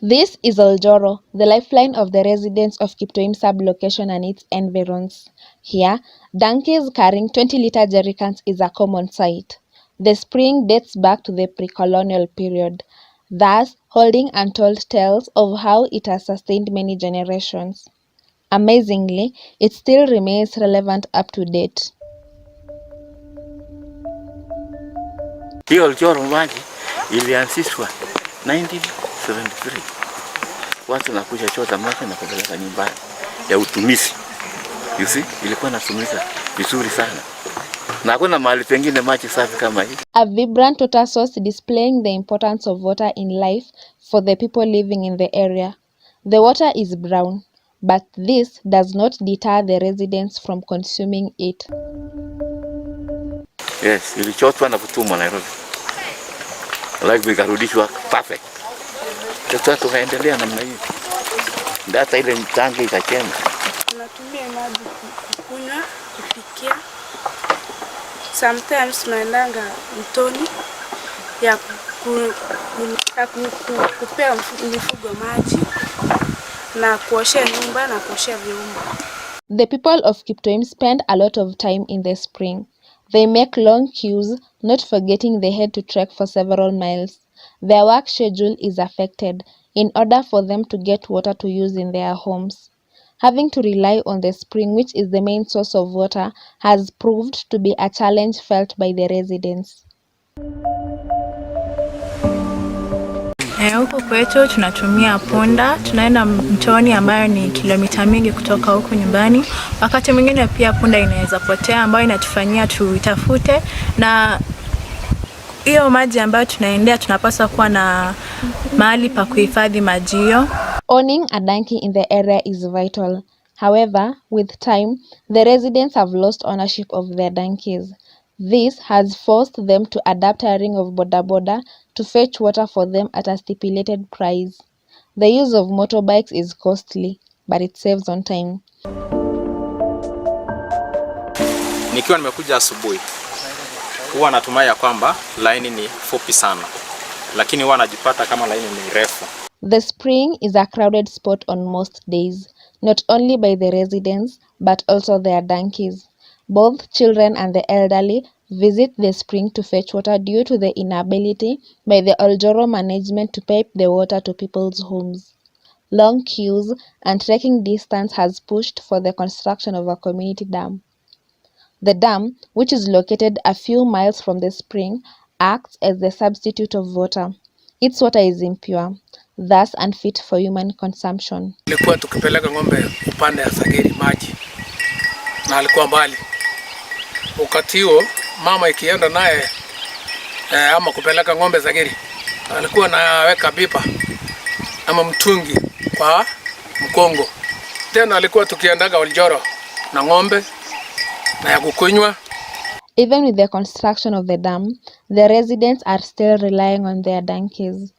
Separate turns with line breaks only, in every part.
This is Oljoro, the lifeline of the residents of Kiptoim sub-location and its environs. Here, donkeys carrying 20-liter jerrycans is a common sight. The spring dates back to the pre-colonial period, thus holding untold tales of how it has sustained many generations. Amazingly, it still remains relevant up to date.
Hiyo Oljoro maji ilianzishwa 1973. Watu nakuja chota maji na kupeleka nyumbani ya utumizi. You see, ilikuwa natumika vizuri sana. Na hakuna mahali pengine maji safi kama hii.
A vibrant water source displaying the importance of water in life for the people living in the area. The water is brown, but this does not deter the residents from consuming it.
Yes, ilichotwa na kutumwa Nairobi. Like vikarudishwa perfect. Sasa tukaendelea namna hiyo. Data ile tangi ikachemka.
Tunatumia maji kukunywa, kupikia. Sometimes tunaendanga mtoni ya kupea mifugo maji na kuoshea nyumba na kuoshea vyombo.
The people of Kiptoim spend a lot of time in the spring. They make long queues, not forgetting they had to trek for several miles. Their work schedule is affected in order for them to get water to use in their homes. Having to rely on the spring, which is the main source of water, has proved to be a challenge felt by the residents.
Huku kwetu tunatumia punda, tunaenda mtoni ambayo ni kilomita mingi kutoka huku nyumbani. Wakati mwingine pia punda inaweza potea ambayo inatufanyia tuitafute, na hiyo maji ambayo tunaendea tunapaswa kuwa na mahali pa kuhifadhi maji hiyo.
Owning a donkey in the area is vital. However, with time, the residents have lost ownership of their donkeys. This has forced them to adapt hiring of boda to fetch water for them at a stipulated price. The use of motorbikes is costly, but it saves on time.
Nikiwa nimekuja asubuhi, huwa natumai ya kwamba laini ni fupi sana, lakini huwa najipata kama laini ni refu.
The spring is a crowded spot on most days, not only by the residents, but also their donkeys. Both children and the elderly visit the spring to fetch water due to the inability by the Oljoro management to pipe the water to people's homes. Long queues and trekking distance has pushed for the construction of a community dam. The dam, which is located a few miles from the spring, acts as the substitute of water. Its water is impure, thus unfit for human consumption.
Nilikuwa tukipeleka ng'ombe upande ya Sageri maji na alikuwa mbali. Wakati huo mama ikienda naye ama kupeleka ng'ombe Sageri, alikuwa anaweka pipa ama mtungi kwa mkongo. Tena alikuwa tukiendaga Oljoro na ng'ombe na ya kukunywa.
Even with the construction of the dam, the residents are still relying on their donkeys.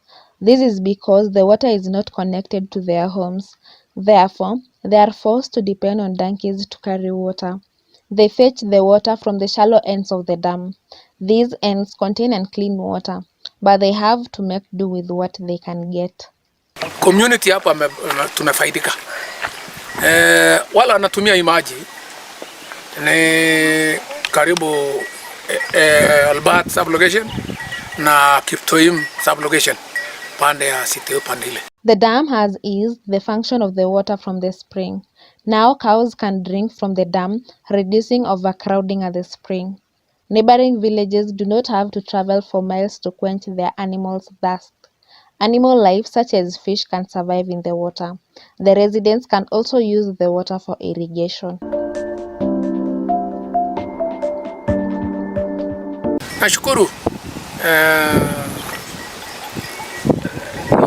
This is because the water is not connected to their homes. Therefore, they are forced to depend on donkeys to carry water. They fetch the water from the shallow ends of the dam. These ends contain unclean water, but they have to make do with what they can get.
Community hapa tunafaidika. Wala wanatumia hii maji ni karibu Albert sub-location na Kiptoim sub-location pande ya city pande ile.
The dam has eased the function of the water from the spring. Now cows can drink from the dam, reducing overcrowding at the spring. Neighboring villages do not have to travel for miles to quench their animals' thirst. Animal life such as fish can survive in the water. The residents can also use the water for irrigation.
Nashukuru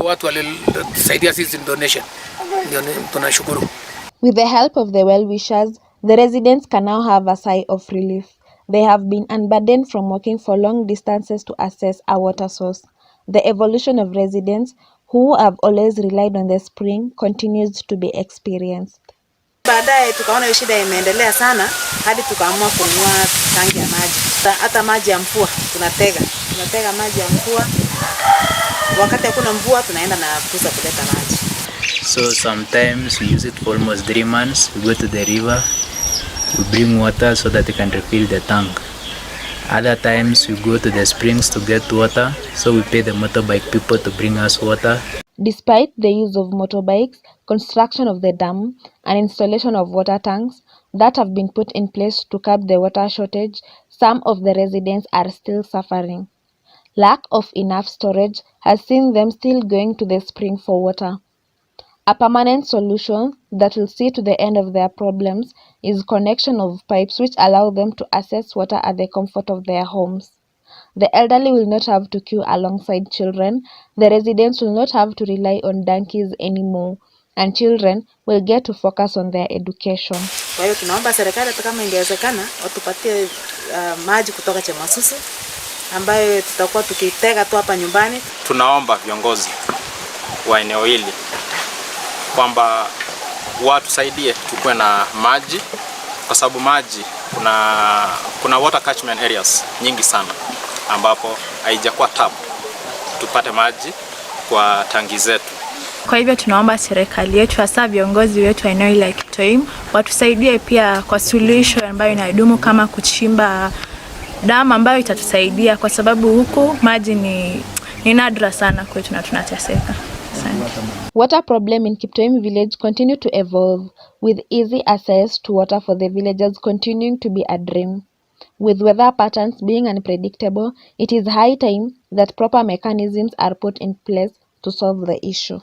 watu walisaidia sisi donation. Ndio tunashukuru.
With the help of the well-wishers, the residents can now have a sigh of relief. They have been unburdened from walking for long distances to access a water source. The evolution of residents who have always relied on the spring continues to be experienced.
Baadaye tukaona shida imeendelea sana hadi tukaamua kununua tangi ya maji. Hata maji ya mvua tunatega maji ya mvua
wakati hakuna mvua tunaenda na kuza kuleta maji.
So sometimes we use it for almost 3 months. We go to the river, we bring water so that we can refill the tank. Other times we go to the springs to get water, so we pay the motorbike people to bring us water.
Despite the use of motorbikes, construction of the dam, and installation of water tanks that have been put in place to curb the water shortage, some of the residents are still suffering. Lack of enough storage has seen them still going to the spring for water. A permanent solution that will see to the end of their problems is connection of pipes which allow them to access water at the comfort of their homes. The elderly will not have to queue alongside children, the residents will not have to rely on donkeys anymore, and children will get to focus on their education.
Kwa hiyo tunaomba serikali kama ingewezekana watupatie maji kutoka Chemasusi ambayo tutakuwa tukitega tu hapa nyumbani.
Tunaomba viongozi wa eneo hili kwamba watusaidie tukue na maji, kwa sababu maji kuna water catchment areas nyingi sana ambapo haijakuwa tap tupate maji kwa tangi zetu.
Kwa hivyo tunaomba serikali yetu, hasa viongozi wetu wa eneo la Kiptoim, watusaidie pia kwa suluhisho ambayo inadumu kama kuchimba damu ambayo itatusaidia, kwa sababu huku maji ni nadra sana kwetu na tunateseka.
Water problem in Kiptoim village continue to evolve, with easy access to water for the villagers continuing to be a dream. With weather patterns being unpredictable, it is high time that proper mechanisms are put in place to solve the issue.